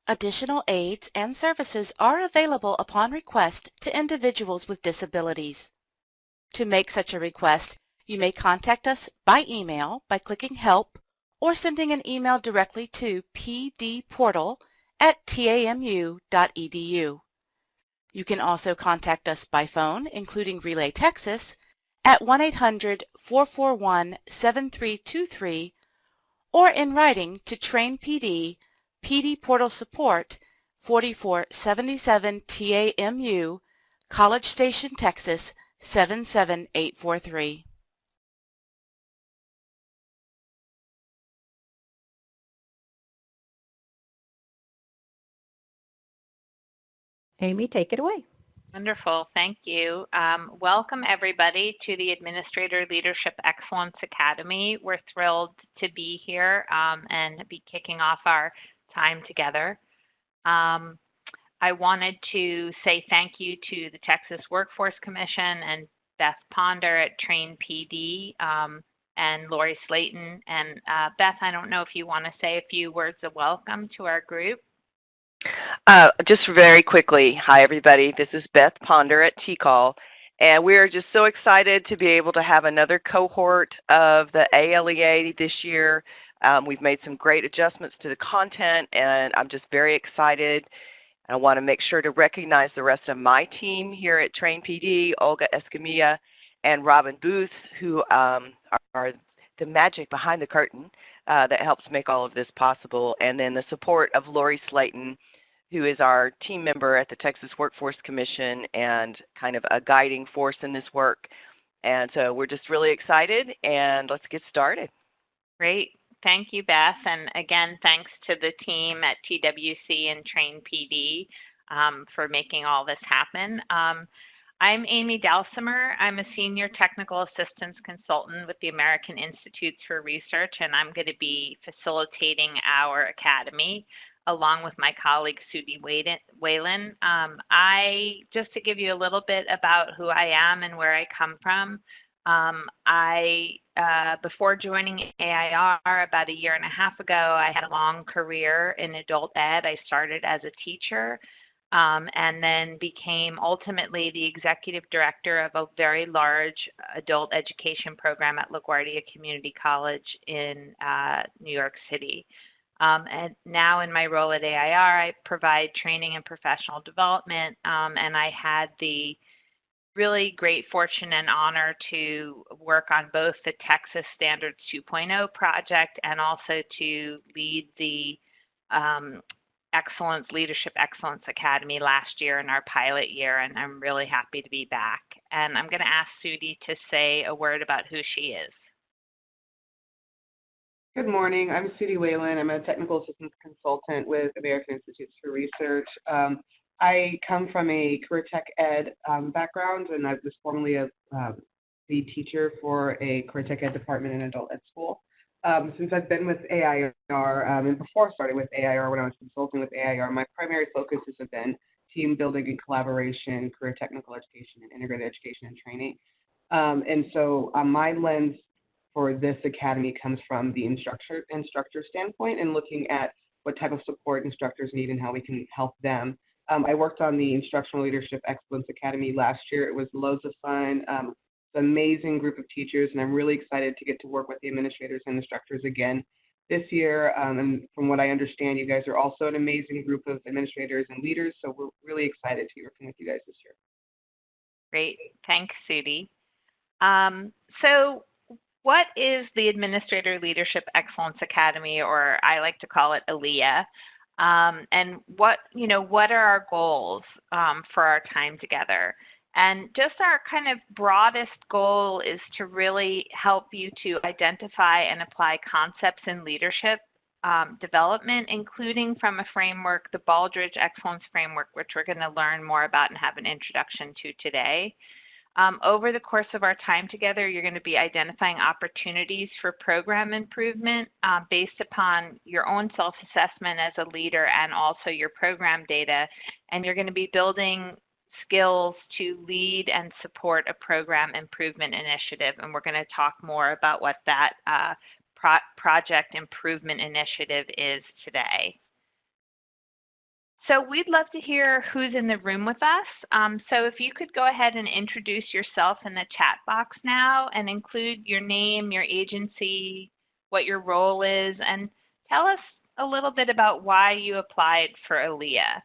Additional aids and services are available upon request to individuals with disabilities. To make such a request, you may contact us by email by clicking Help or sending an email directly to pdportal@tamu.edu. You can also contact us by phone, including Relay Texas, at 1-800-441-7323 or in writing to Train PD, PD Portal Support, 4477 TAMU, College Station, Texas, 77843. Amy, take it away. Wonderful, thank you. Welcome everybody to the Administrator Leadership Excellence Academy. We're thrilled to be here and be kicking off our time together. I wanted to say thank you to the Texas Workforce Commission and Beth Ponder at Train PD and Lori Slayton. And Beth, I don't know if you want to say a few words of welcome to our group. Just very quickly, hi everybody, this is Beth Ponder at TCAL, and we're just so excited to be able to have another cohort of the ALEA this year. We've made some great adjustments to the content, and I'm just very excited. I want to make sure to recognize the rest of my team here at Train PD, Olga Escamilla and Robin Booth, who are the magic behind the curtain that helps make all of this possible, and then the support of Lori Slayton, who is our team member at the Texas Workforce Commission and kind of a guiding force in this work. And so we're just really excited, and let's get started. Great. Thank you, Beth. And again, thanks to the team at TWC and Train PD for making all this happen. I'm Amy Dalsimer. I'm a Senior Technical Assistance Consultant with the American Institutes for Research, and I'm going to be facilitating our academy along with my colleague, Sudie Whalen. Just to give you a little bit about who I am and where I come from, before joining AIR about a year and a half ago, I had a long career in adult ed. I started as a teacher and then became ultimately the executive director of a very large adult education program at LaGuardia Community College in New York City. And now in my role at AIR, I provide training and professional development, and I had the really great fortune and honor to work on both the Texas Standards 2.0 project and also to lead the Leadership Excellence Academy last year in our pilot year, and I'm really happy to be back. And I'm going to ask Sudie to say a word about who she is. Good morning. I'm Sudie Whalen. I'm a technical assistance consultant with American Institutes for Research. I come from a career tech ed background, and I was formerly the teacher for a career tech ed department in adult ed school. Since I've been with AIR, and before starting with AIR, when I was consulting with AIR, my primary focuses have been team building and collaboration, career technical education, and integrated education and training. And so my lens for this academy comes from the instructor standpoint and looking at what type of support instructors need and how we can help them. I worked on the Instructional Leadership Excellence Academy last year. It was loads of fun, an amazing group of teachers, and I'm really excited to get to work with the administrators and instructors again this year. And from what I understand, you guys are also an amazing group of administrators and leaders, so we're really excited to be working with you guys this year. Great. Thanks, Sudie. So what is the Administrator Leadership Excellence Academy, or I like to call it ALEA? And what are our goals for our time together? And just our kind of broadest goal is to really help you to identify and apply concepts in leadership development, including from a framework, the Baldrige Excellence Framework, which we're going to learn more about and have an introduction to today. Over the course of our time together, you're going to be identifying opportunities for program improvement based upon your own self-assessment as a leader and also your program data. And you're going to be building skills to lead and support a program improvement initiative. And we're going to talk more about what that project improvement initiative is today. So we'd love to hear who's in the room with us. So if you could go ahead and introduce yourself in the chat box now and include your name, your agency, what your role is, and tell us a little bit about why you applied for ALEA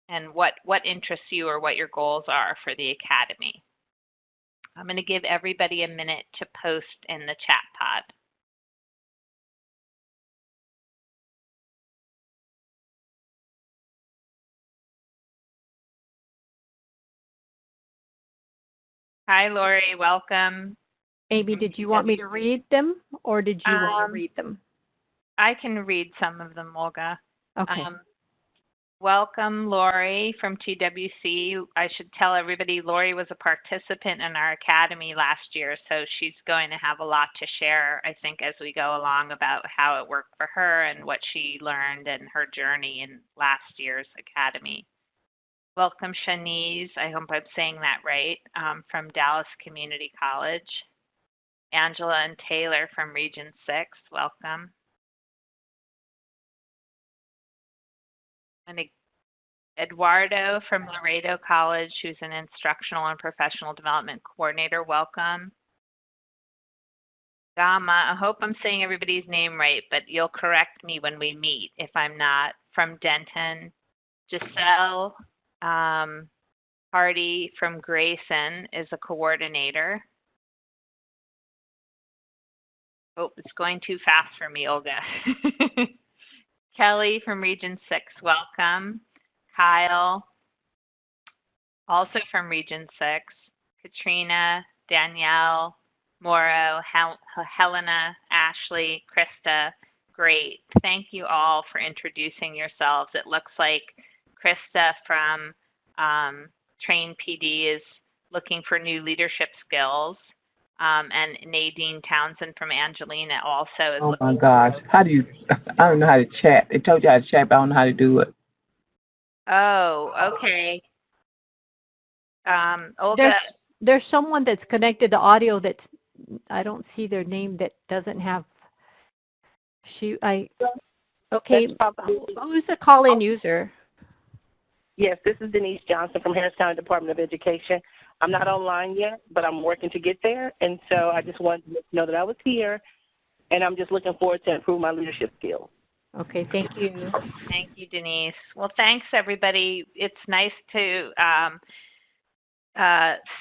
and what interests you or what your goals are for the Academy. I'm going to give everybody a minute to post in the chat pod. Hi, Lori. Welcome. Amy, did you want me to read them, or did you want to read them? I can read some of them, Olga. Okay. Welcome, Lori from TWC. I should tell everybody Lori was a participant in our Academy last year, so she's going to have a lot to share, I think, as we go along about how it worked for her and what she learned and her journey in last year's Academy. Welcome, Shanice. I hope I'm saying that right, from Dallas Community College. Angela and Taylor from Region 6, welcome. And Eduardo from Laredo College, who's an Instructional and Professional Development Coordinator, welcome. Gama, I hope I'm saying everybody's name right, but you'll correct me when we meet if I'm not, from Denton. Giselle Hardy from Grayson is a coordinator. Oh, it's going too fast for me, Olga. Kelly from Region 6, welcome. Kyle, also from Region 6. Katrina, Danielle, Morrow, Helena, Ashley, Krista, great. Thank you all for introducing yourselves. It looks like Krista from Train PD is looking for new leadership skills. And Nadine Townsend from Angelina also is looking. Oh my gosh, how do you, I don't know how to chat. They told you how to chat, but I don't know how to do it. Oh, okay. Olga. There's someone that's connected to audio that's, I don't see their name, that doesn't have, okay, who's the call-in user? Yes, this is Denise Johnson from Harris County Department of Education. I'm not online yet, but I'm working to get there. And so I just wanted to let you know that I was here, and I'm just looking forward to improve my leadership skills. Okay, thank you. Thank you, Denise. Well, thanks, everybody. It's nice to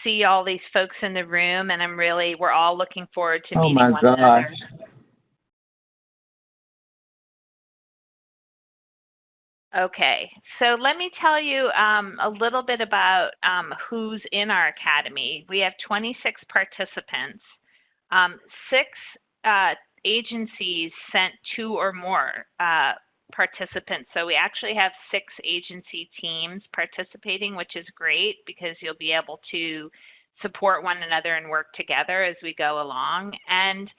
see all these folks in the room, and we're all looking forward to meeting one another. Okay, so let me tell you a little bit about who's in our Academy. We have 26 participants. 6 agencies sent 2 or more participants. So we actually have 6 agency teams participating, which is great because you'll be able to support one another and work together as we go along. And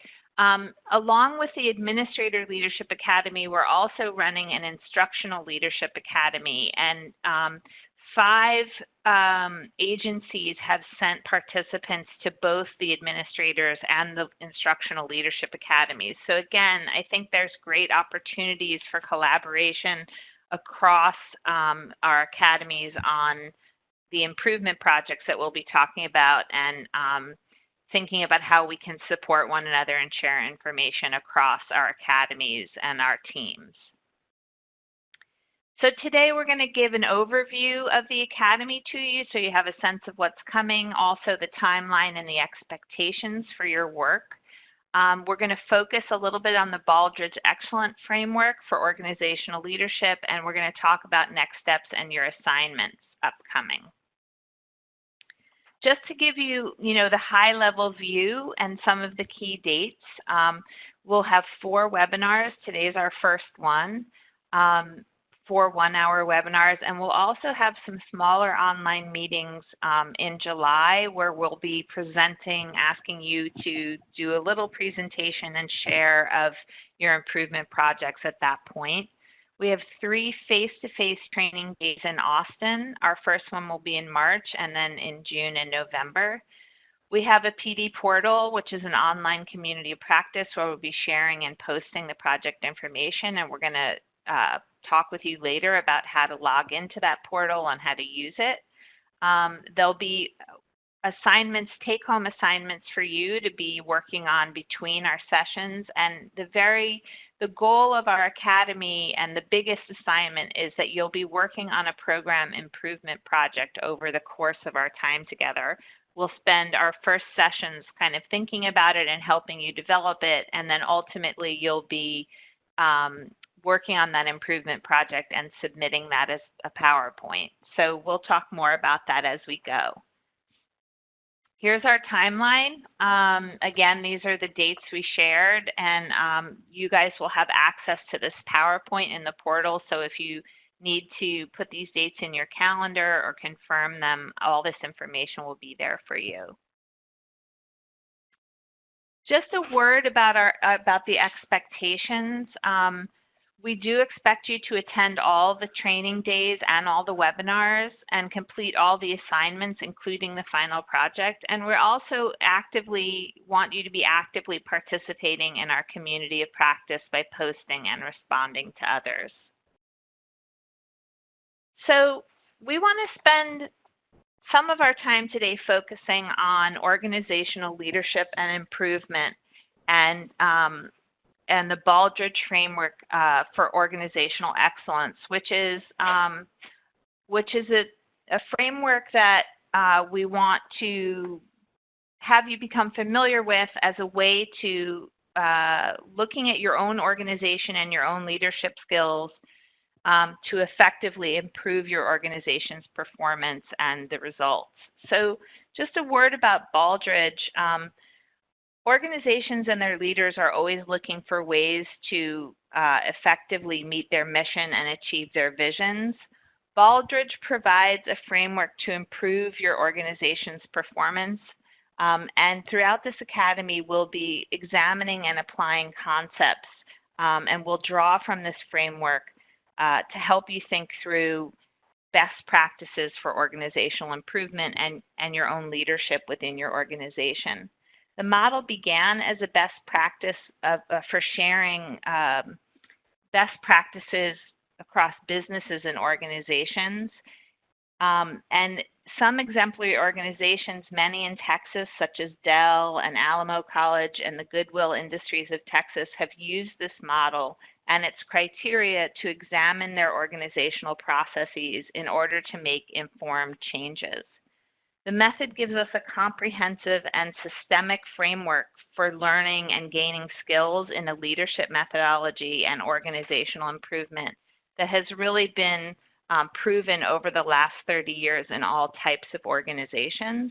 along with the Administrator Leadership Academy, we're also running an Instructional Leadership Academy, and 5 agencies have sent participants to both the administrators and the Instructional Leadership Academies. So again, I think there's great opportunities for collaboration across our academies on the improvement projects that we'll be talking about, and thinking about how we can support one another and share information across our academies and our teams. So today we're going to give an overview of the Academy to you so you have a sense of what's coming, also the timeline and the expectations for your work. We're going to focus a little bit on the Baldrige Excellence Framework for organizational leadership, and we're going to talk about next steps and your assignments upcoming. Just to give you, the high-level view and some of the key dates, we'll have 4 webinars. Today's our first one, 4 one-hour webinars, and we'll also have some smaller online meetings in July where we'll be presenting, asking you to do a little presentation and share of your improvement projects at that point. We have 3 face-to-face training days in Austin. Our first one will be in March, and then in June and November. We have a PD portal, which is an online community of practice where we'll be sharing and posting the project information, and we're going to talk with you later about how to log into that portal and how to use it. There'll be assignments, take-home assignments for you to be working on between our sessions. And the goal of our academy and the biggest assignment is that you'll be working on a program improvement project over the course of our time together. We'll spend our first sessions kind of thinking about it and helping you develop it, and then ultimately you'll be working on that improvement project and submitting that as a PowerPoint. So we'll talk more about that as we go. Here's our timeline. Again, these are the dates we shared, and you guys will have access to this PowerPoint in the portal. So if you need to put these dates in your calendar or confirm them, all this information will be there for you. Just a word about the expectations. We do expect you to attend all the training days and all the webinars and complete all the assignments, including the final project. And we also want you to be actively participating in our community of practice by posting and responding to others. So we want to spend some of our time today focusing on organizational leadership and improvement, and the Baldrige framework for organizational excellence, which is a framework that we want to have you become familiar with as a way to looking at your own organization and your own leadership skills to effectively improve your organization's performance and the results. So just a word about Baldrige. Organizations and their leaders are always looking for ways to effectively meet their mission and achieve their visions. Baldrige provides a framework to improve your organization's performance. And throughout this academy, we'll be examining and applying concepts, and we'll draw from this framework to help you think through best practices for organizational improvement and your own leadership within your organization. The model began as a best practice for sharing best practices across businesses and organizations. And some exemplary organizations, many in Texas, such as Dell and Alamo College and the Goodwill Industries of Texas, have used this model and its criteria to examine their organizational processes in order to make informed changes. The method gives us a comprehensive and systemic framework for learning and gaining skills in a leadership methodology and organizational improvement that has really been proven over the last 30 years in all types of organizations.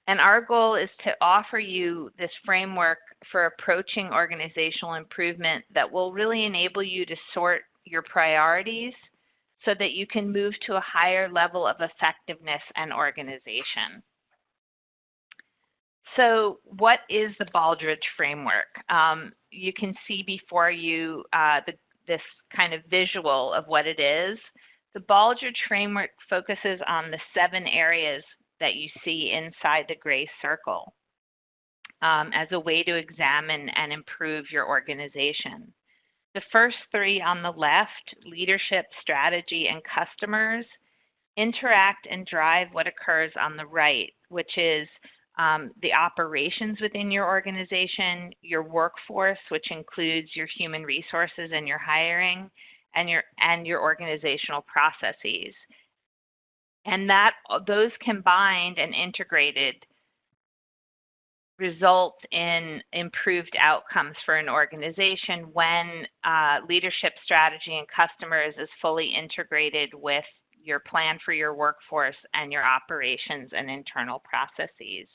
And our goal is to offer you this framework for approaching organizational improvement that will really enable you to sort your priorities so that you can move to a higher level of effectiveness and organization. So what is the Baldrige framework? You can see before you this kind of visual of what it is. The Baldrige framework focuses on the 7 areas that you see inside the gray circle as a way to examine and improve your organization. The first 3 on the left, leadership, strategy, and customers, interact and drive what occurs on the right, which is the operations within your organization, your workforce, which includes your human resources and your hiring, and your organizational processes. And those combined and integrated result in improved outcomes for an organization when leadership, strategy, and customers is fully integrated with your plan for your workforce and your operations and internal processes.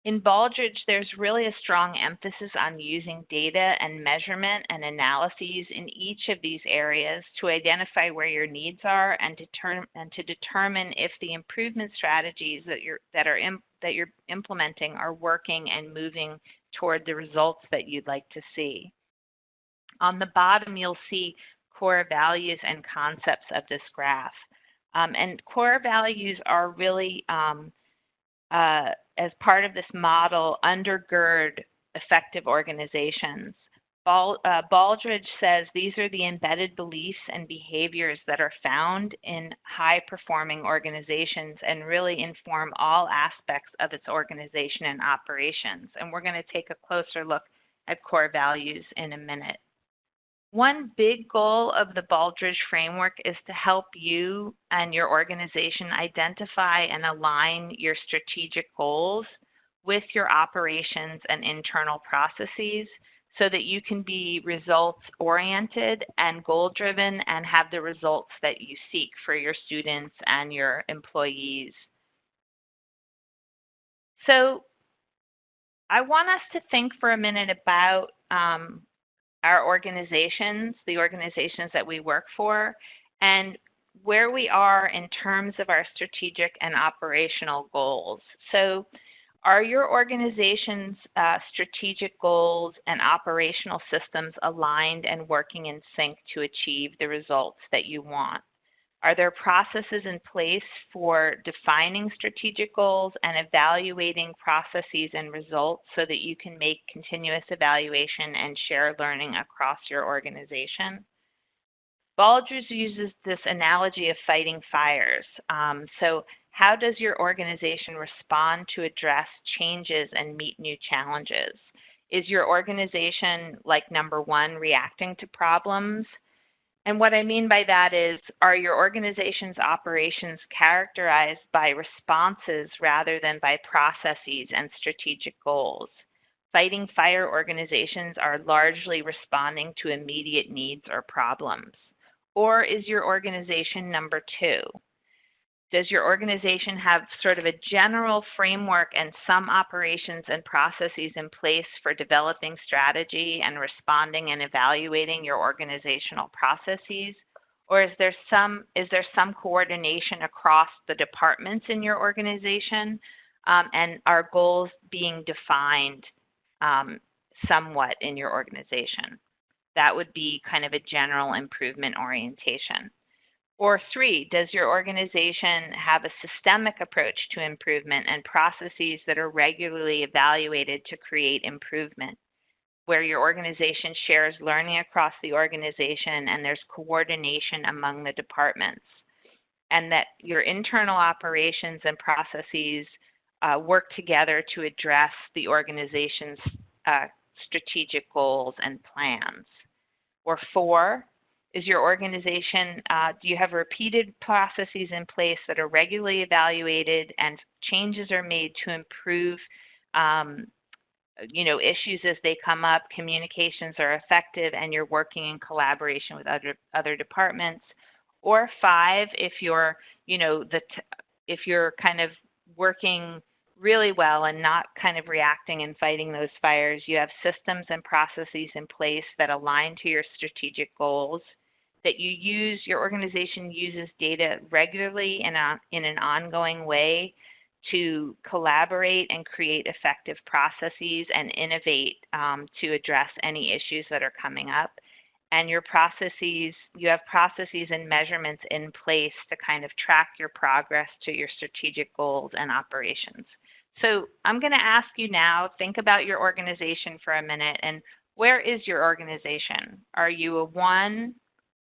In Baldrige, there's really a strong emphasis on using data and measurement and analyses in each of these areas to identify where your needs are and to determine if the improvement strategies that you're implementing are working and moving toward the results that you'd like to see. On the bottom, you'll see core values and concepts of this graph. And core values are really as part of this model, undergird effective organizations. Baldridge says these are the embedded beliefs and behaviors that are found in high-performing organizations and really inform all aspects of its organization and operations. And we're going to take a closer look at core values in a minute. One big goal of the Baldridge framework is to help you and your organization identify and align your strategic goals with your operations and internal processes, so that you can be results-oriented and goal-driven and have the results that you seek for your students and your employees. So I want us to think for a minute about our organizations, the organizations that we work for, and where we are in terms of our strategic and operational goals. So are your organization's strategic goals and operational systems aligned and working in sync to achieve the results that you want? Are there processes in place for defining strategic goals and evaluating processes and results so that you can make continuous evaluation and share learning across your organization? Baldridge uses this analogy of fighting fires. So how does your organization respond to address changes and meet new challenges? Is your organization, like number one, reacting to problems? And what I mean by that is, are your organization's operations characterized by responses rather than by processes and strategic goals? Fighting fire organizations are largely responding to immediate needs or problems. Or is your organization number two? Does your organization have sort of a general framework and some operations and processes in place for developing strategy and responding and evaluating your organizational processes? Or is there some coordination across the departments in your organization, and are goals being defined somewhat in your organization? That would be kind of a general improvement orientation. Or three, does your organization have a systemic approach to improvement and processes that are regularly evaluated to create improvement, where your organization shares learning across the organization and there's coordination among the departments, and that your internal operations and processes work together to address the organization's strategic goals and plans? Or four, is your organization, do you have repeated processes in place that are regularly evaluated and changes are made to improve issues as they come up, communications are effective, and you're working in collaboration with other departments? Or five, if you're, if you're kind of working really well and not kind of reacting and fighting those fires, you have systems and processes in place that align to your strategic goals, that your organization uses data regularly in an ongoing way to collaborate and create effective processes and innovate to address any issues that are coming up. And you have processes and measurements in place to kind of track your progress to your strategic goals and operations. So I'm going to ask you now, think about your organization for a minute, and where is your organization? Are you a 1,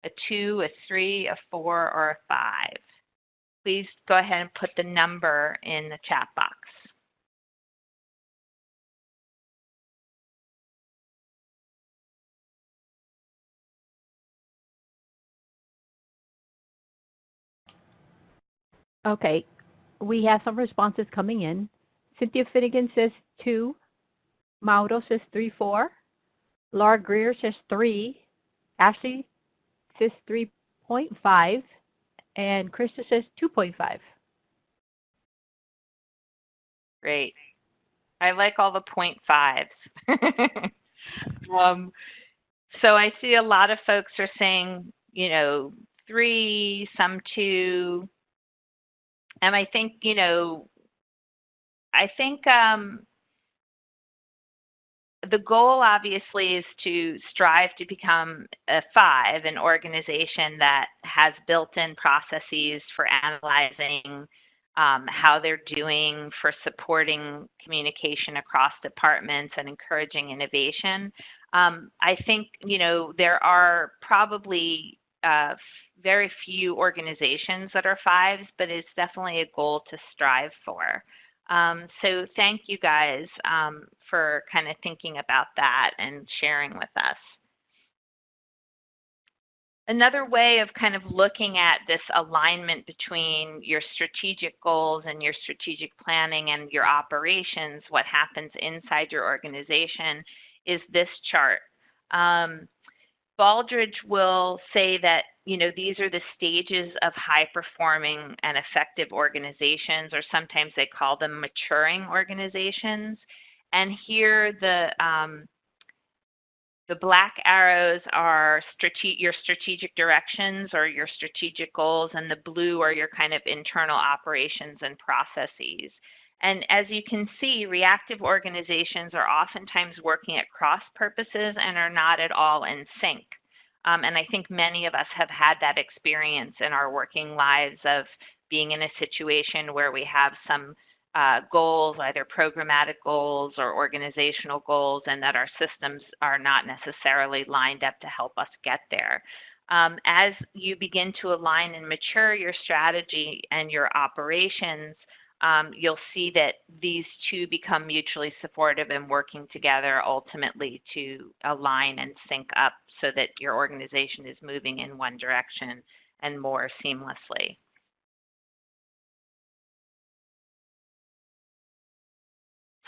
a 2, a 3, a 4, or a 5? Please go ahead and put the number in the chat box. Okay, we have some responses coming in. Cynthia Finnegan says 2. Mauro says 3, 4. Laura Greer says 3. Ashley says 3.5. And Krista says 2.5. Great. I like all the 0.5s. So I see a lot of folks are saying, 3, some 2. And I think, the goal obviously is to strive to become a 5, an organization that has built-in processes for analyzing how they're doing, for supporting communication across departments and encouraging innovation. I think, you know, there are probably very few organizations that are 5s, but it's definitely a goal to strive for. So thank you guys for kind of thinking about that and sharing with us. Another way of kind of looking at this alignment between your strategic goals and your strategic planning and your operations, what happens inside your organization, is this chart. Baldrige will say that, you know, these are the stages of high-performing and effective organizations, or sometimes they call them maturing organizations. And here the black arrows are your strategic directions or your strategic goals, and the blue are your kind of internal operations and processes. And as you can see, reactive organizations are oftentimes working at cross purposes and are not at all in sync. And I think many of us have had that experience in our working lives of being in a situation where we have some goals, either programmatic goals or organizational goals, and that our systems are not necessarily lined up to help us get there. As you begin to align and mature your strategy and your operations, you'll see that these two become mutually supportive and working together ultimately to align and sync up so that your organization is moving in one direction and more seamlessly.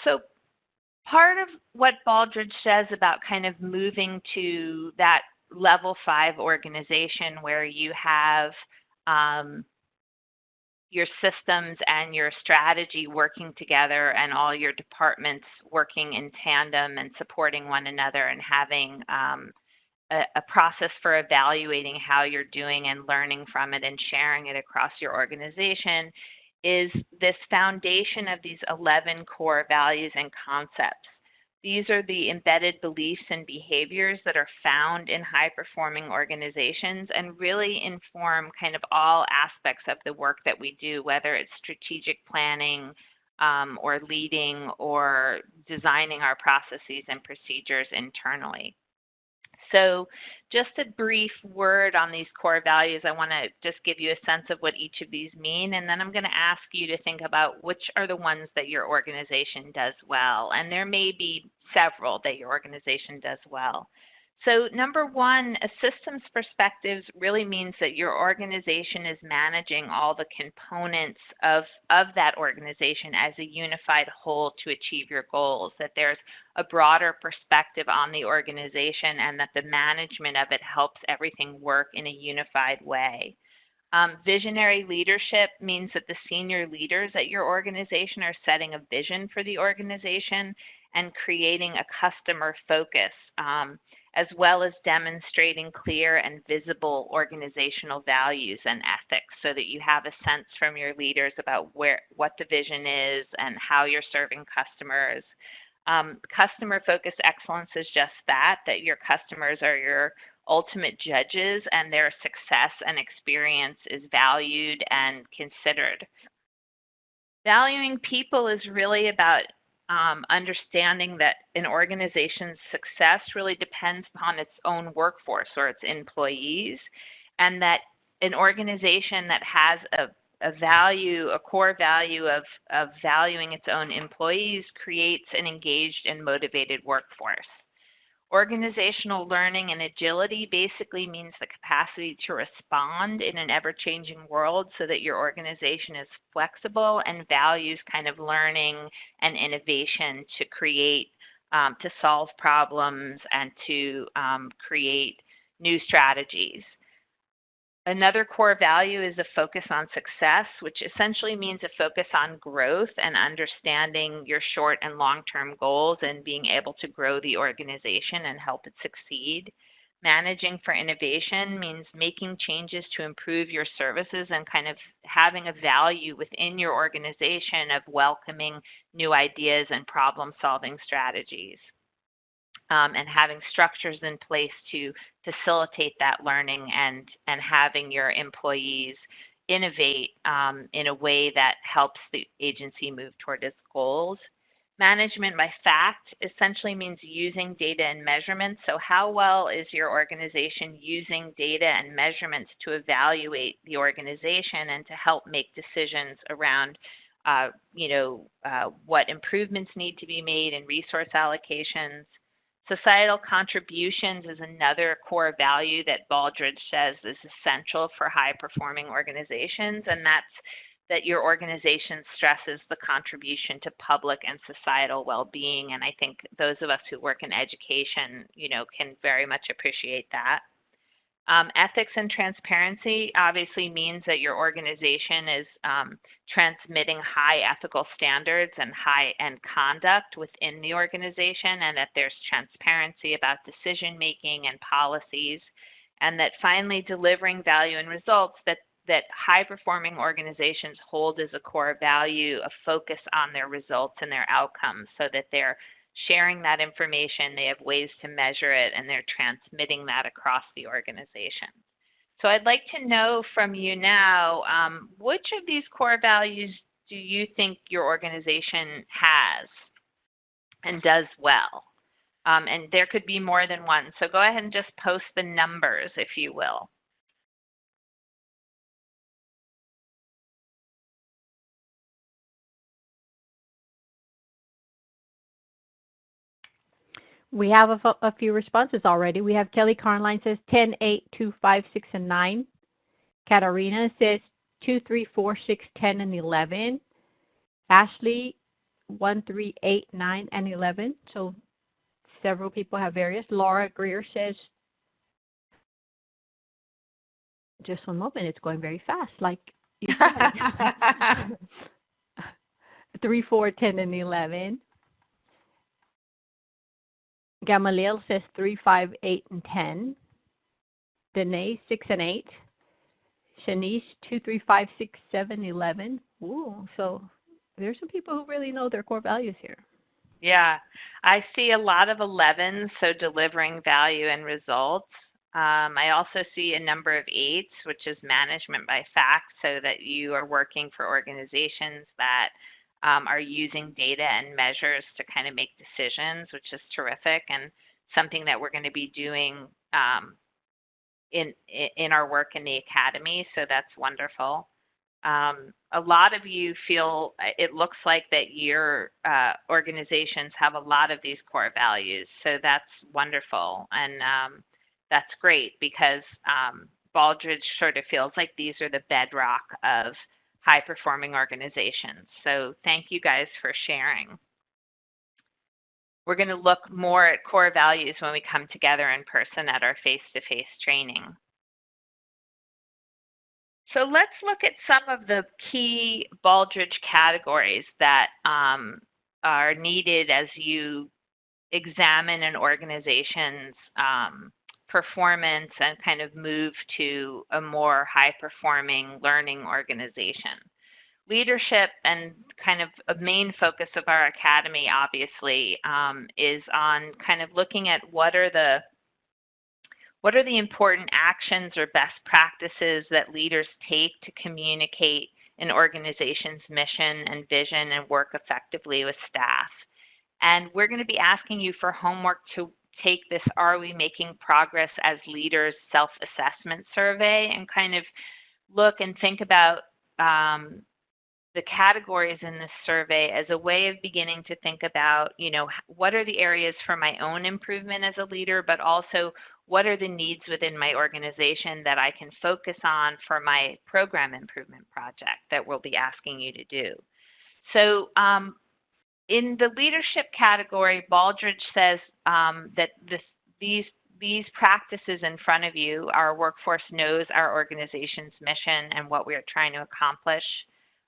So part of what Baldrige says about kind of moving to that level 5 organization where you have your systems and your strategy working together and all your departments working in tandem and supporting one another and having a process for evaluating how you're doing and learning from it and sharing it across your organization, is this foundation of these 11 core values and concepts. These are the embedded beliefs and behaviors that are found in high-performing organizations and really inform kind of all aspects of the work that we do, whether it's strategic planning or leading or designing our processes and procedures internally. So just a brief word on these core values. I want to just give you a sense of what each of these mean, and then I'm going to ask you to think about which are the ones that your organization does well. And there may be several that your organization does well. So number one, a systems perspective really means that your organization is managing all the components of that organization as a unified whole to achieve your goals, that there's a broader perspective on the organization and that the management of it helps everything work in a unified way. Visionary leadership means that the senior leaders at your organization are setting a vision for the organization and creating a customer focus, as well as demonstrating clear and visible organizational values and ethics so that you have a sense from your leaders about what the vision is and how you're serving customers. Customer-focused excellence is just that your customers are your ultimate judges and their success and experience is valued and considered. Valuing people is really about understanding that an organization's success really depends upon its own workforce or its employees, and that an organization that has a core value of valuing its own employees creates an engaged and motivated workforce. Organizational learning and agility basically means the capacity to respond in an ever-changing world so that your organization is flexible and values kind of learning and innovation to create, to solve problems and to create new strategies. Another core value is a focus on success, which essentially means a focus on growth and understanding your short and long-term goals and being able to grow the organization and help it succeed. Managing for innovation means making changes to improve your services and kind of having a value within your organization of welcoming new ideas and problem-solving strategies. And having structures in place to facilitate that learning and having your employees innovate in a way that helps the agency move toward its goals. Management by fact essentially means using data and measurements. So how well is your organization using data and measurements to evaluate the organization and to help make decisions around what improvements need to be made in resource allocations. Societal contributions is another core value that Baldrige says is essential for high-performing organizations, and that's that your organization stresses the contribution to public and societal well-being. And I think those of us who work in education, can very much appreciate that. Ethics and transparency obviously means that your organization is transmitting high ethical standards and high-end conduct within the organization, and that there's transparency about decision-making and policies, and that finally delivering value and results that high-performing organizations hold as a core value, a focus on their results and their outcomes, so that they're sharing that information, they have ways to measure it, and they're transmitting that across the organization. So I'd like to know from you now, which of these core values do you think your organization has and does well? And there could be more than one. So go ahead and just post the numbers, if you will. We have a few responses already. We have Kelly Carnline says 10, 8, 2, 5, 6, and 9. Katarina says 2, 3, 4, 6, 10, and 11. Ashley 1, 3, 8, 9, and 11. So several people have various. Laura Greer says, just one moment, it's going very fast, like you said. 3, 4, 10, and 11. Gamaliel says 3, 5, 8, and 10. Danae 6 and 8. Shanice 2, 3, 5, 6, 7, 11. Ooh, so there's some people who really know their core values here. Yeah, I see a lot of 11s, so delivering value and results. I also see a number of 8s, which is management by fact, so that you are working for organizations that are using data and measures to kind of make decisions, which is terrific, and something that we're going to be doing in our work in the academy, so that's wonderful. A lot of you feel, it looks like that your organizations have a lot of these core values, so that's wonderful, and that's great, because Baldrige sort of feels like these are the bedrock of high-performing organizations. So thank you guys for sharing. We're going to look more at core values when we come together in person at our face-to-face training. So let's look at some of the key Baldrige categories that are needed as you examine an organization's performance and kind of move to a more high-performing learning organization. Leadership, and kind of a main focus of our academy, obviously, is on kind of looking at what are the important actions or best practices that leaders take to communicate an organization's mission and vision and work effectively with staff. And we're going to be asking you for homework to take this Are We Making Progress as Leaders self-assessment survey, and kind of look and think about the categories in this survey as a way of beginning to think about, what are the areas for my own improvement as a leader, but also what are the needs within my organization that I can focus on for my program improvement project that we'll be asking you to do. So in the leadership category, Baldrige says that these practices in front of you, our workforce knows our organization's mission and what we're trying to accomplish.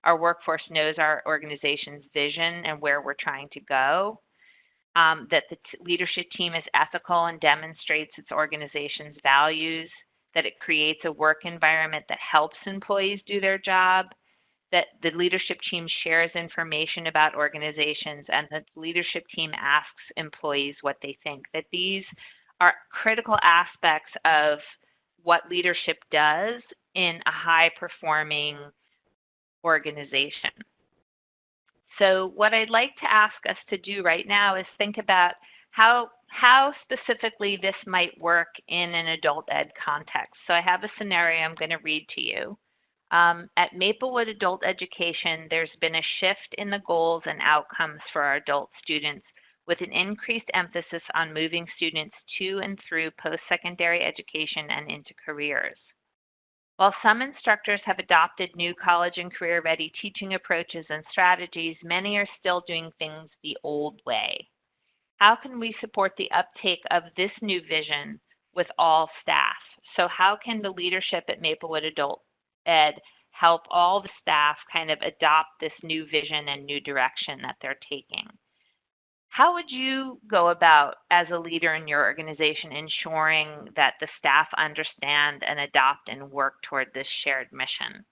Our workforce knows our organization's vision and where we're trying to go. That the leadership team is ethical and demonstrates its organization's values. That it creates a work environment that helps employees do their job. That the leadership team shares information about organizations, and that the leadership team asks employees what they think. That these are critical aspects of what leadership does in a high-performing organization. So what I'd like to ask us to do right now is think about how specifically this might work in an adult ed context. So I have a scenario I'm going to read to you. At Maplewood Adult Education, there's been a shift in the goals and outcomes for our adult students with an increased emphasis on moving students to and through post-secondary education and into careers. While some instructors have adopted new college and career-ready teaching approaches and strategies, many are still doing things the old way. How can we support the uptake of this new vision with all staff? So how can the leadership at Maplewood Adult Ed help all the staff kind of adopt this new vision and new direction that they're taking? How would you go about, as a leader in your organization, ensuring that the staff understand and adopt and work toward this shared mission? I'm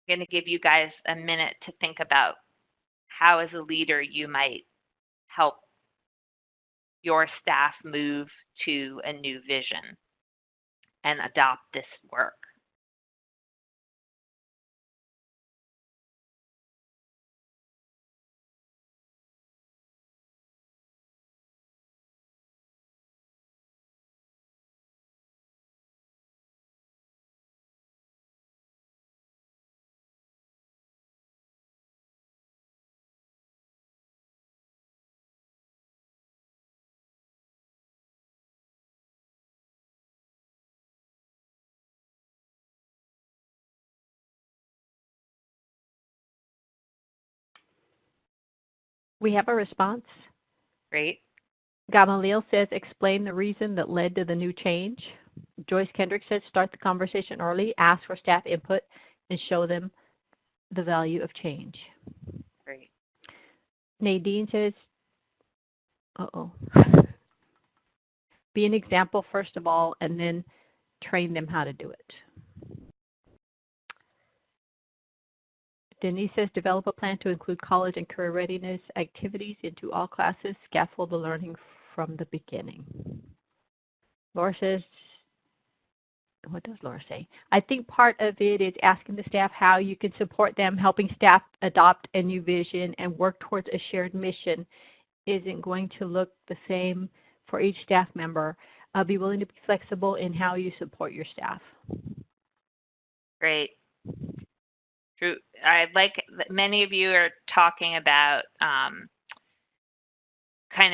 going to give you guys a minute to think about how, as a leader, you might help your staff move to a new vision and adopt this work. We have a response. Great. Gamaliel says, explain the reason that led to the new change. Joyce Kendrick says, start the conversation early, ask for staff input, and show them the value of change. Great. Nadine says, be an example first of all, and then train them how to do it. Denise says, develop a plan to include college and career readiness activities into all classes, scaffold the learning from the beginning. Laura says, what does Laura say? I think part of it is asking the staff how you can support them, helping staff adopt a new vision and work towards a shared mission isn't going to look the same for each staff member. Be willing to be flexible in how you support your staff. Great. True. I like that many of you are talking about kind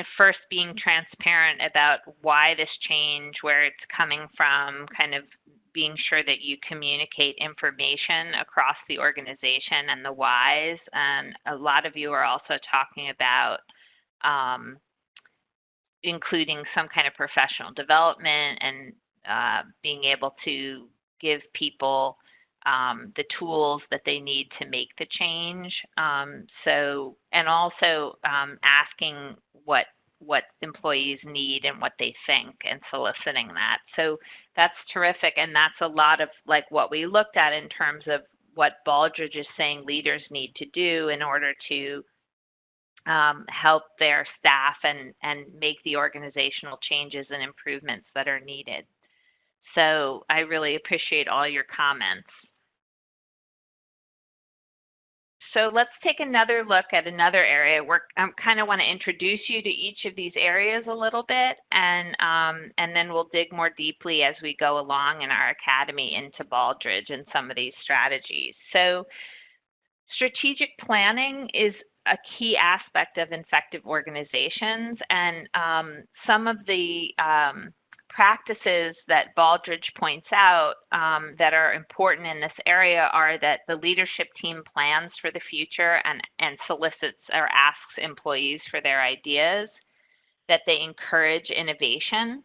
of first being transparent about why this change, where it's coming from, kind of being sure that you communicate information across the organization and the whys. And a lot of you are also talking about including some kind of professional development and being able to give people the tools that they need to make the change. And also asking what employees need and what they think and soliciting that. So that's terrific. And that's a lot of like what we looked at in terms of what Baldrige is saying leaders need to do in order to help their staff and make the organizational changes and improvements that are needed. So I really appreciate all your comments. So let's take another look at another area where I kind of want to introduce you to each of these areas a little bit, and then we'll dig more deeply as we go along in our academy into Baldrige and some of these strategies. So strategic planning is a key aspect of effective organizations, and some of the practices that Baldrige points out that are important in this area are that the leadership team plans for the future and solicits or asks employees for their ideas, that they encourage innovation,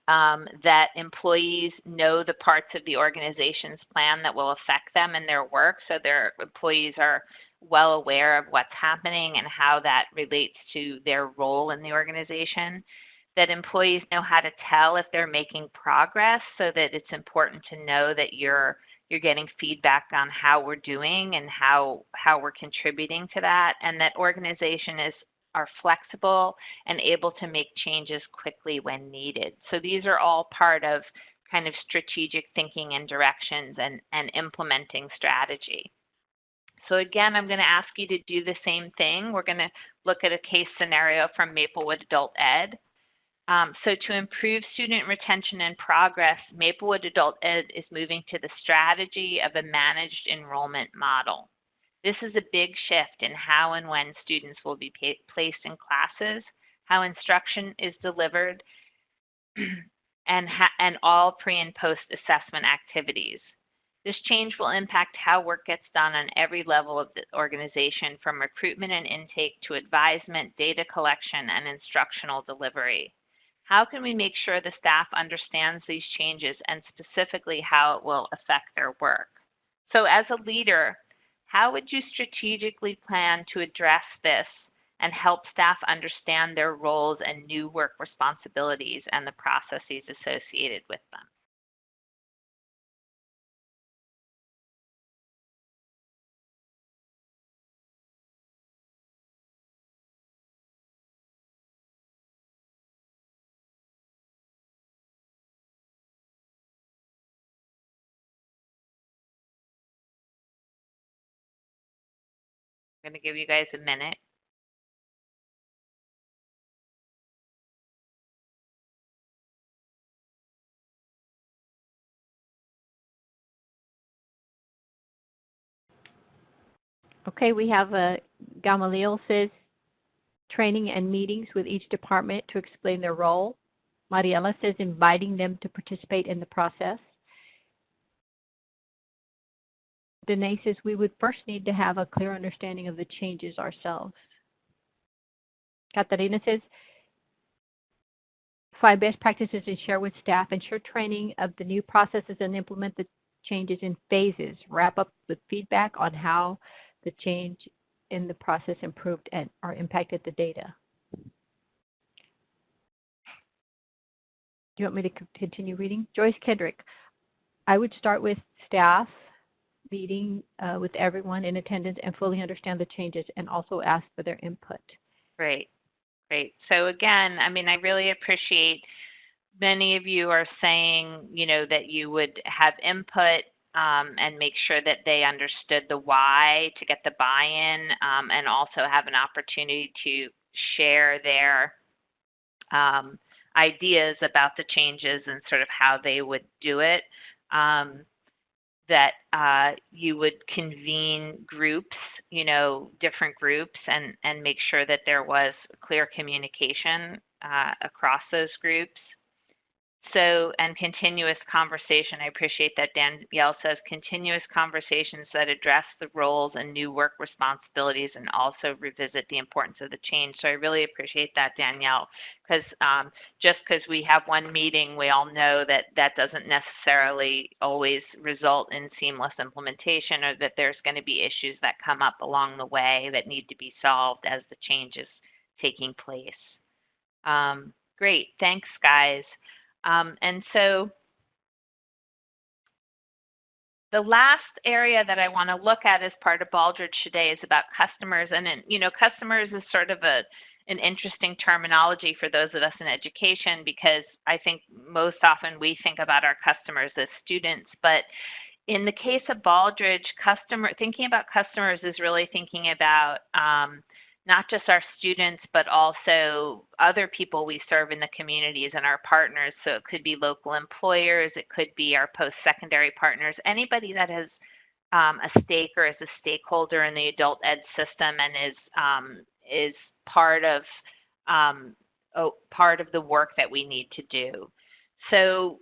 that employees know the parts of the organization's plan that will affect them and their work, so their employees are well aware of what's happening and how that relates to their role in the organization, that employees know how to tell if they're making progress, so that it's important to know that you're getting feedback on how we're doing and how we're contributing to that, and that organizations are flexible and able to make changes quickly when needed. So these are all part of kind of strategic thinking and directions and implementing strategy. So again, I'm going to ask you to do the same thing. We're going to look at a case scenario from Maplewood Adult Ed. So to improve student retention and progress, Maplewood Adult Ed is moving to the strategy of a managed enrollment model. This is a big shift in how and when students will be placed in classes, how instruction is delivered, and all pre and post assessment activities. This change will impact how work gets done on every level of the organization, from recruitment and intake to advisement, data collection, and instructional delivery. How can we make sure the staff understands these changes and specifically how it will affect their work? So as a leader, how would you strategically plan to address this and help staff understand their roles and new work responsibilities and the processes associated with them? I'm going to give you guys a minute. Okay, we have Gamaliel says training and meetings with each department to explain their role. Mariela says inviting them to participate in the process. Danae says we would first need to have a clear understanding of the changes ourselves. Katarina says 5 best practices and share with staff. Ensure training of the new processes and implement the changes in phases. Wrap up with feedback on how the change in the process improved and or impacted the data. Do you want me to continue reading? Joyce Kendrick. I would start with staff meeting with everyone in attendance and fully understand the changes and also ask for their input. Great, great. So again, I mean, I really appreciate many of you are saying, you know, that you would have input and make sure that they understood the why to get the buy-in, and also have an opportunity to share their ideas about the changes and sort of how they would do it. That you would convene groups, you know, different groups, and make sure that there was clear communication across those groups. So, and continuous conversation. I appreciate that Danielle says continuous conversations that address the roles and new work responsibilities and also revisit the importance of the change. So I really appreciate that, Danielle, because just because we have one meeting, we all know that that doesn't necessarily always result in seamless implementation, or that there's going to be issues that come up along the way that need to be solved as the change is taking place. Great, thanks, guys. And so the last area that I want to look at as part of Baldrige today is about customers. And, you know, customers is sort of an interesting terminology for those of us in education, because I think most often we think about our customers as students. But in the case of Baldrige, thinking about customers is really thinking about not just our students, but also other people we serve in the communities and our partners. So it could be local employers, it could be our post-secondary partners, anybody that has a stake or is a stakeholder in the adult ed system and is part of the work that we need to do. So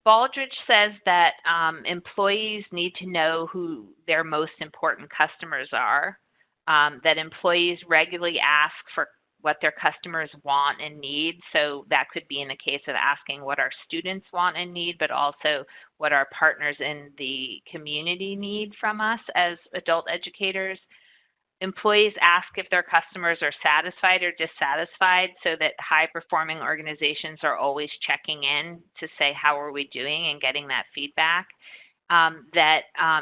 Baldrige says that employees need to know who their most important customers are. That employees regularly ask for what their customers want and need. So that could be in the case of asking what our students want and need, but also what our partners in the community need from us as adult educators. Employees ask if their customers are satisfied or dissatisfied, so that high-performing organizations are always checking in to say, how are we doing, and getting that feedback.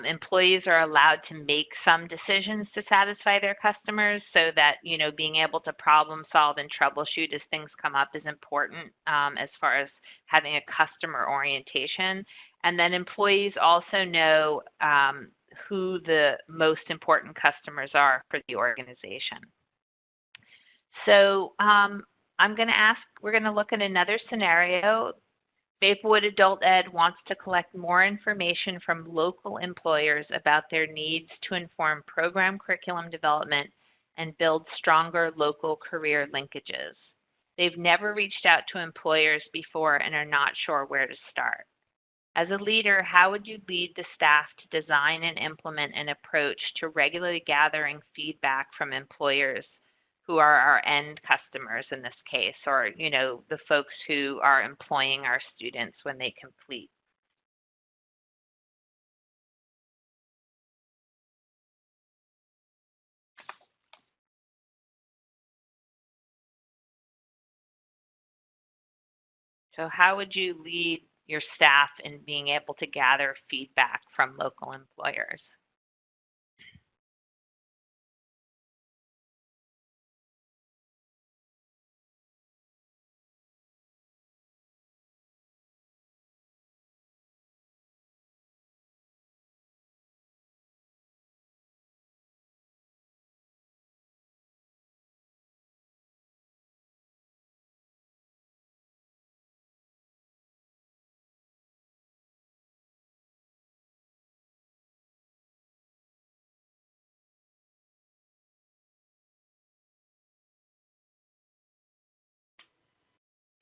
Employees are allowed to make some decisions to satisfy their customers, so that, you know, being able to problem solve and troubleshoot as things come up is important as far as having a customer orientation. And then employees also know who the most important customers are for the organization. So I'm going to ask, we're going to look at another scenario. Maplewood Adult Ed wants to collect more information from local employers about their needs to inform program curriculum development and build stronger local career linkages. They've never reached out to employers before and are not sure where to start. As a leader, how would you lead the staff to design and implement an approach to regularly gathering feedback from employers who are our end customers in this case, or, you know, the folks who are employing our students when they complete? So how would you lead your staff in being able to gather feedback from local employers?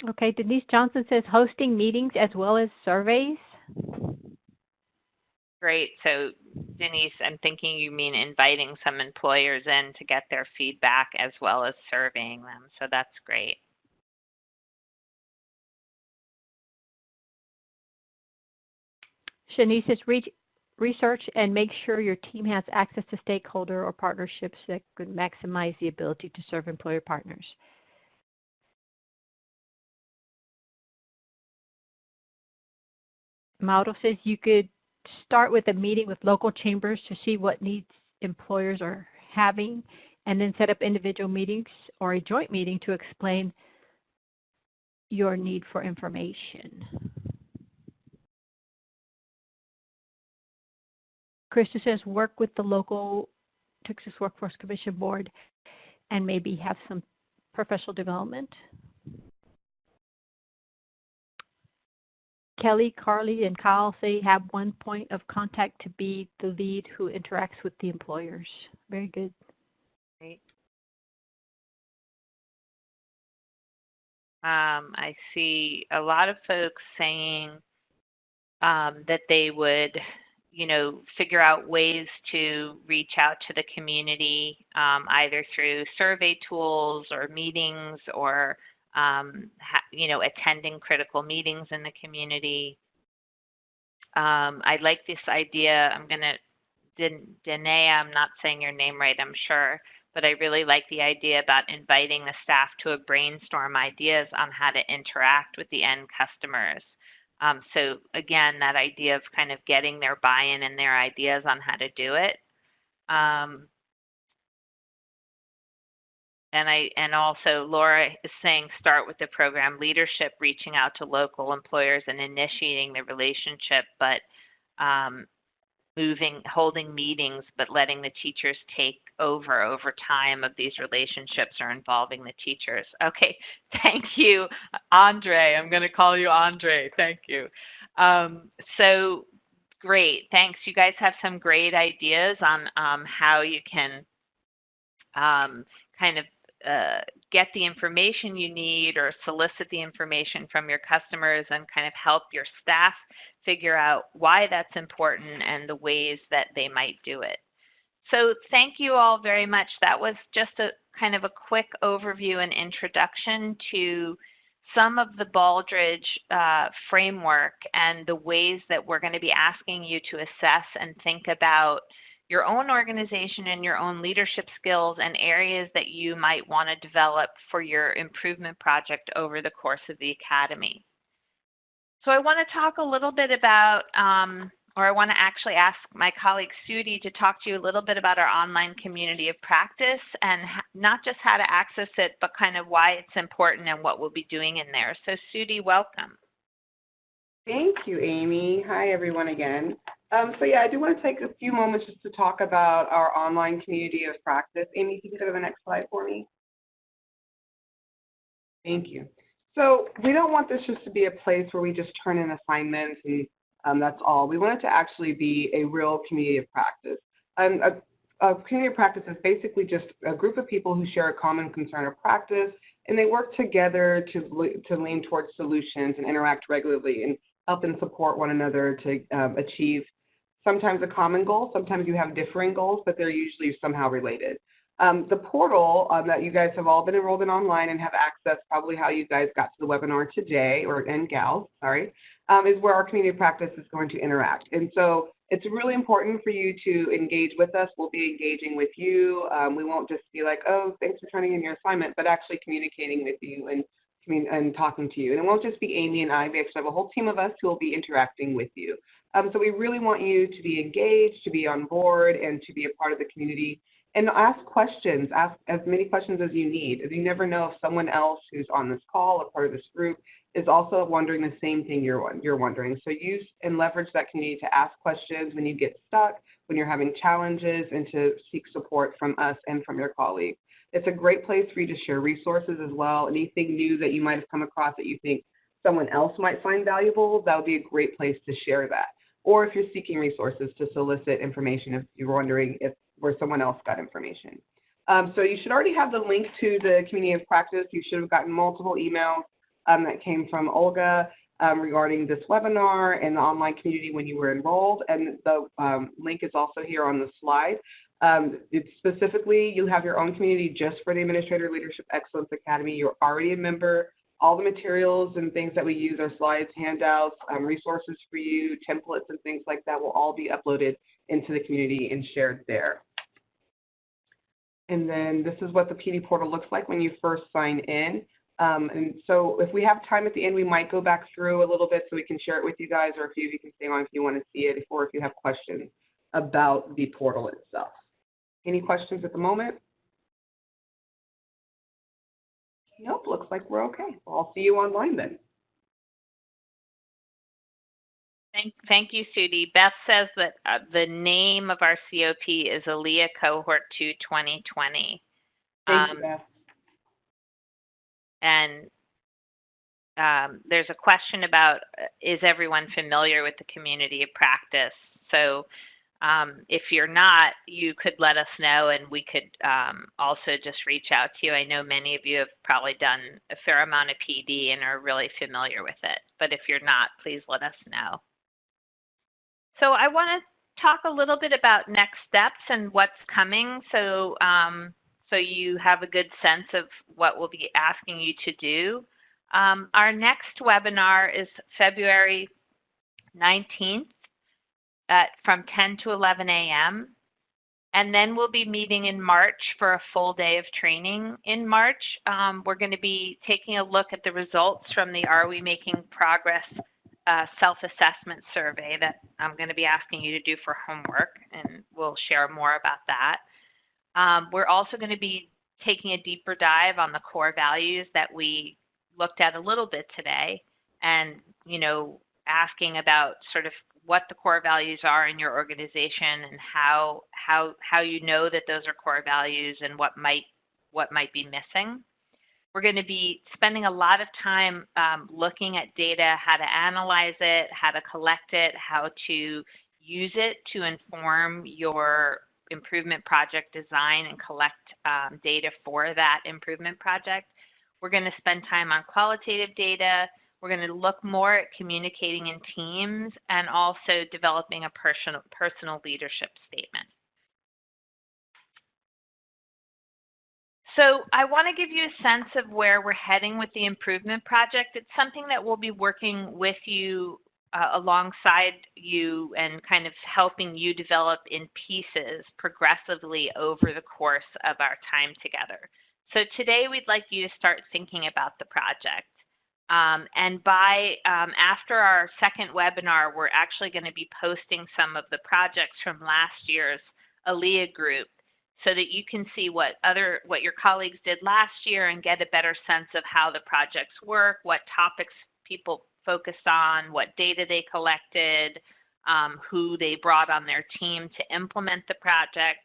Okay, Denise Johnson says hosting meetings as well as surveys. Great. So Denise, I'm thinking you mean inviting some employers in to get their feedback as well as surveying them. So that's great. Shanice says research and make sure your team has access to stakeholder or partnerships that could maximize the ability to serve employer partners. Mauro says you could start with a meeting with local chambers to see what needs employers are having, and then set up individual meetings or a joint meeting to explain your need for information. Krista says work with the local Texas Workforce Commission Board and maybe have some professional development. Kelly, Carly, and Kyle say have one point of contact to be the lead who interacts with the employers. Very good. Great. I see a lot of folks saying that they would, you know, figure out ways to reach out to the community, either through survey tools or meetings or, you know, attending critical meetings in the community. I like this idea. I'm going to, Danae, I'm not saying your name right, I'm sure, but I really like the idea about inviting the staff to a brainstorm ideas on how to interact with the end customers. So again, that idea of kind of getting their buy-in and their ideas on how to do it. And also Laura is saying start with the program leadership, reaching out to local employers and initiating the relationship, but holding meetings, but letting the teachers take over time of these relationships or involving the teachers. Okay, thank you, Andre. I'm going to call you Andre. Thank you. So great, thanks. You guys have some great ideas on how you can kind of get the information you need or solicit the information from your customers and kind of help your staff figure out why that's important and the ways that they might do it. So thank you all very much. That was just a kind of a quick overview and introduction to some of the Baldrige framework and the ways that we're going to be asking you to assess and think about your own organization and your own leadership skills and areas that you might want to develop for your improvement project over the course of the academy. So I want to talk a little bit about, or I want to actually ask my colleague Sudi to talk to you a little bit about our online community of practice and not just how to access it, but kind of why it's important and what we'll be doing in there. So Sudi, welcome. Thank you, Amy. Hi, everyone again. So yeah, I do want to take a few moments just to talk about our online community of practice. Amy, can you go to the next slide for me? Thank you. So we don't want this just to be a place where we just turn in assignments and that's all. We want it to actually be a real community of practice. A community of practice is basically just a group of people who share a common concern of practice, and they work together to lean towards solutions and interact regularly and help and support one another to achieve sometimes a common goal. Sometimes you have differing goals, but they're usually somehow related. The portal that you guys have all been enrolled in online and have access, probably how you guys got to the webinar today, and gals, sorry, is where our community of practice is going to interact. And so it's really important for you to engage with us. We'll be engaging with you. We won't just be like, oh, thanks for turning in your assignment, but actually communicating with you and talking to you. And it won't just be Amy and I. We actually have a whole team of us who will be interacting with you. So we really want you to be engaged, to be on board, and to be a part of the community. And ask questions, ask as many questions as you need. You never know if someone else who's on this call or part of this group is also wondering the same thing you're wondering. So use and leverage that community to ask questions when you get stuck, when you're having challenges, and to seek support from us and from your colleagues. It's a great place for you to share resources as well. Anything new that you might have come across that you think someone else might find valuable, that would be a great place to share that. Or if you're seeking resources to solicit information, if you're wondering where someone else got information. So you should already have the link to the community of practice. You should have gotten multiple emails that came from Olga regarding this webinar and the online community when you were enrolled. And the link is also here on the slide. It's specifically, you have your own community just for the Administrator Leadership Excellence Academy. You're already a member. All the materials and things that we use, our slides, handouts, resources for you, templates and things like that will all be uploaded into the community and shared there. And then this is what the PD portal looks like when you first sign in. And so if we have time at the end, we might go back through a little bit so we can share it with you guys, or if you can stay on if you want to see it, or if you have questions about the portal itself. Any questions at the moment? Nope, looks like we're okay. Well, I'll see you online then. Thank you, Sudie. Beth says that the name of our COP is ALEA Cohort 2 2020. Thank you, Beth. And there's a question about, is everyone familiar with the community of practice? So if you're not, you could let us know, and we could also just reach out to you. I know many of you have probably done a fair amount of PD and are really familiar with it. But if you're not, please let us know. So I want to talk a little bit about next steps and what's coming, so so you have a good sense of what we'll be asking you to do. Our next webinar is February 19th from 10 to 11 a.m. And then we'll be meeting in March for a full day of training in March. We're going to be taking a look at the results from the Are We Making Progress self-assessment survey that I'm going to be asking you to do for homework, and we'll share more about that. We're also going to be taking a deeper dive on the core values that we looked at a little bit today, and asking about sort of what the core values are in your organization and how you know that those are core values and what might be missing. We're going to be spending a lot of time looking at data, how to analyze it, how to collect it, how to use it to inform your improvement project design and collect data for that improvement project. We're going to spend time on qualitative data. We're going to look more at communicating in teams and also developing a personal leadership statement. So I want to give you a sense of where we're heading with the improvement project. It's something that we'll be working with you alongside you and kind of helping you develop in pieces progressively over the course of our time together. So today we'd like you to start thinking about the project. And by after our second webinar, we're actually going to be posting some of the projects from last year's ALEA group, so that you can see what your colleagues did last year and get a better sense of how the projects work, what topics people focused on, what data they collected, who they brought on their team to implement the project.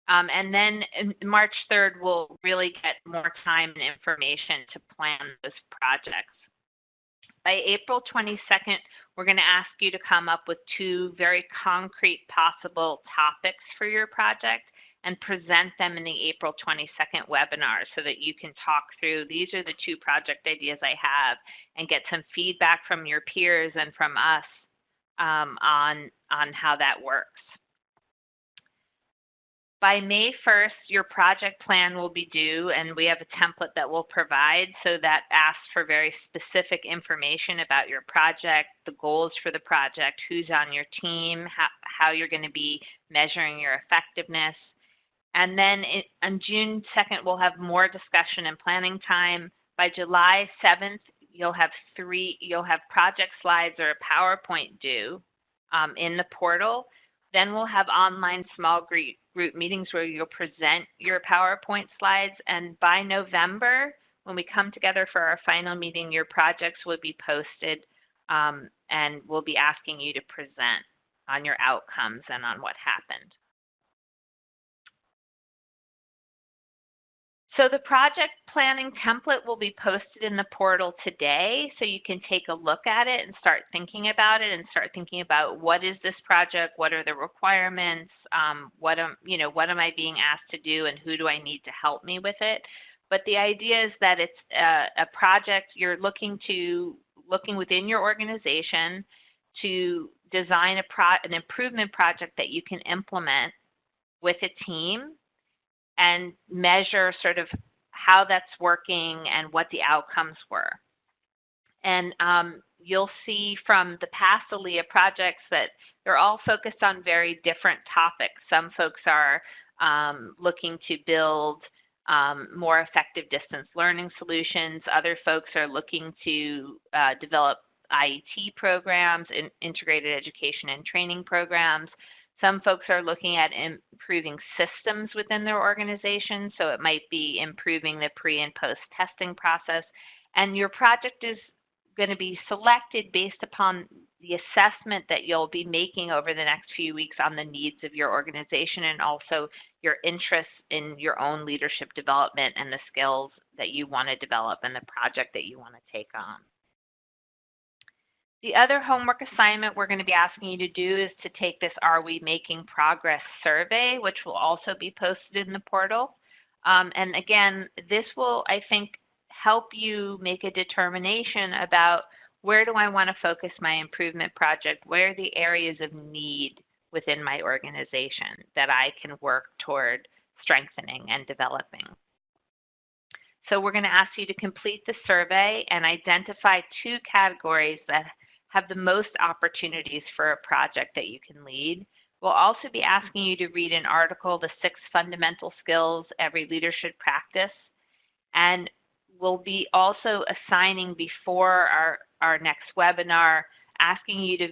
And then March 3rd, we'll really get more time and information to plan those projects. By April 22nd, we're going to ask you to come up with 2 very concrete possible topics for your project and present them in the April 22nd webinar so that you can talk through, these are the 2 project ideas I have, and get some feedback from your peers and from us on how that works. By May 1st, your project plan will be due, and we have a template that we'll provide, so that asks for very specific information about your project, the goals for the project, who's on your team, how you're going to be measuring your effectiveness. And then on June 2nd, we'll have more discussion and planning time. By July 7th, you'll have project slides or a PowerPoint due in the portal. Then we'll have online small group meetings where you'll present your PowerPoint slides. And by November, when we come together for our final meeting, your projects will be posted and we'll be asking you to present on your outcomes and on what happened. So the project planning template will be posted in the portal today, so you can take a look at it and start thinking about it and start thinking about what is this project, what are the requirements, what am I being asked to do, and who do I need to help me with it. But the idea is that it's a project you're looking within your organization to design an improvement project that you can implement with a team and measure sort of how that's working and what the outcomes were. And you'll see from the past ALEA projects that they're all focused on very different topics. Some folks are looking to build more effective distance learning solutions. Other folks are looking to develop IET programs, integrated education and training programs. Some folks are looking at improving systems within their organization, so it might be improving the pre and post testing process. And your project is going to be selected based upon the assessment that you'll be making over the next few weeks on the needs of your organization and also your interests in your own leadership development and the skills that you want to develop and the project that you want to take on. The other homework assignment we're going to be asking you to do is to take this Are We Making Progress survey, which will also be posted in the portal. And again, this will, I think, help you make a determination about where do I want to focus my improvement project, where are the areas of need within my organization that I can work toward strengthening and developing. So we're going to ask you to complete the survey and identify 2 categories that have the most opportunities for a project that you can lead. We'll also be asking you to read an article, The 6 Fundamental Skills Every Leader Should Practice. And we'll be also assigning before our next webinar, asking you to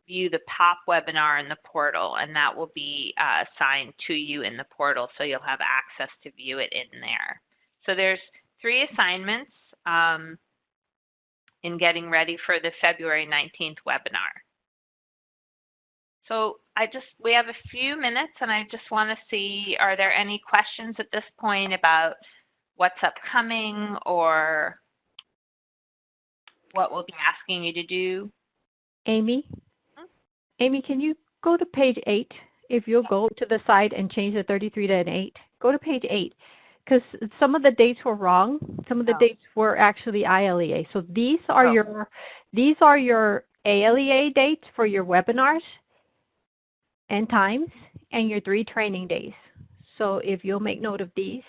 view the POP webinar in the portal, and that will be assigned to you in the portal, so you'll have access to view it in there. So there's 3 assignments in getting ready for the February 19th webinar. So we have a few minutes, and I just want to see, are there any questions at this point about what's upcoming or what we'll be asking you to do? Amy? Amy, can you go to page 8? If you'll go to the side and change the 33 to an 8, go to page 8. Because some of the dates were wrong. Some of the dates were actually ALEA. So these are your ALEA dates for your webinars and times and your 3 training days. So if you'll make note of these,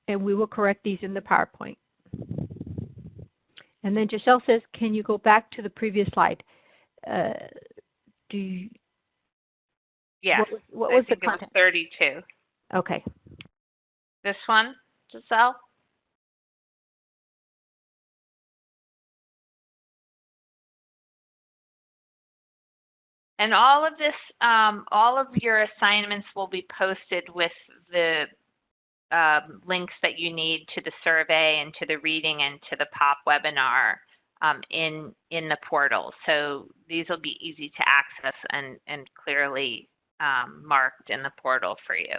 and we will correct these in the PowerPoint. And then Giselle says, can you go back to the previous slide? Yes. What was the content? It was 32. Okay. This one, Giselle? And all of this, all of your assignments will be posted with the links that you need to the survey and to the reading and to the POP webinar in the portal. So these will be easy to access and clearly marked in the portal for you.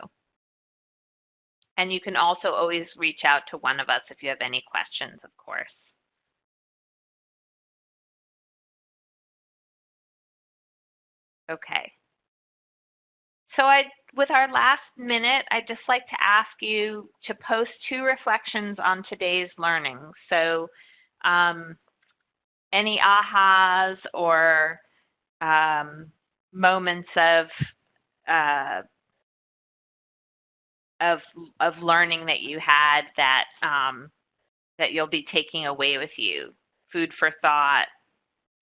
And you can also always reach out to one of us if you have any questions, of course. Okay. So with our last minute, I'd just like to ask you to post 2 reflections on today's learning. So any ahas or moments of learning that you had that that you'll be taking away with you, food for thought,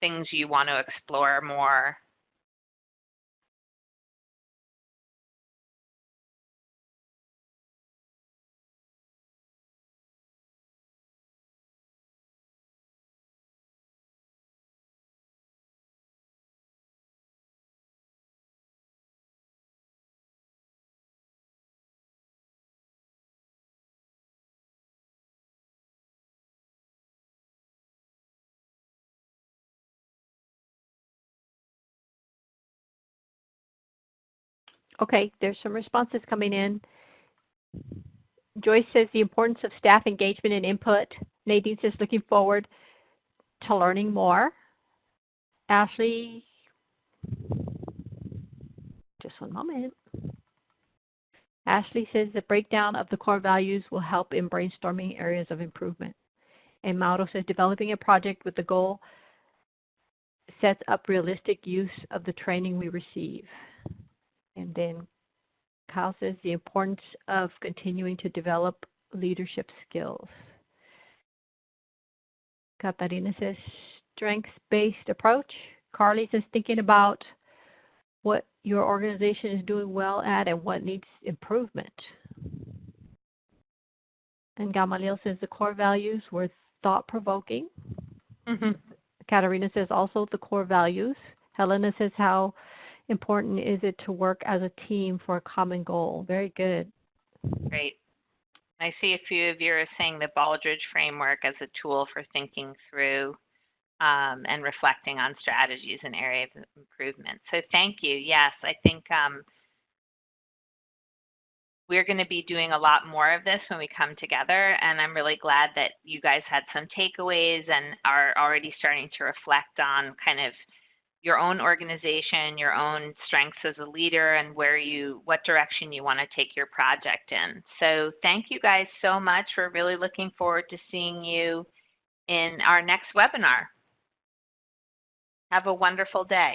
things you want to explore more. Okay, there's some responses coming in. Joyce says the importance of staff engagement and input. Nadine says looking forward to learning more. Ashley, just one moment. Ashley says the breakdown of the core values will help in brainstorming areas of improvement. And Mauro says developing a project with the goal sets up realistic use of the training we receive. And then Kyle says the importance of continuing to develop leadership skills. Katarina says strengths-based approach. Carly says thinking about what your organization is doing well at and what needs improvement. And Gamaliel says the core values were thought-provoking. Katarina says also the core values. Helena says how important is it to work as a team for a common goal. Very good. Great. I see a few of you are saying the Baldrige framework as a tool for thinking through and reflecting on strategies and areas of improvement. So thank you. Yes, I think we're going to be doing a lot more of this when we come together, and I'm really glad that you guys had some takeaways and are already starting to reflect on kind of your own organization, your own strengths as a leader, and what direction you want to take your project in. So thank you guys so much. We're really looking forward to seeing you in our next webinar. Have a wonderful day.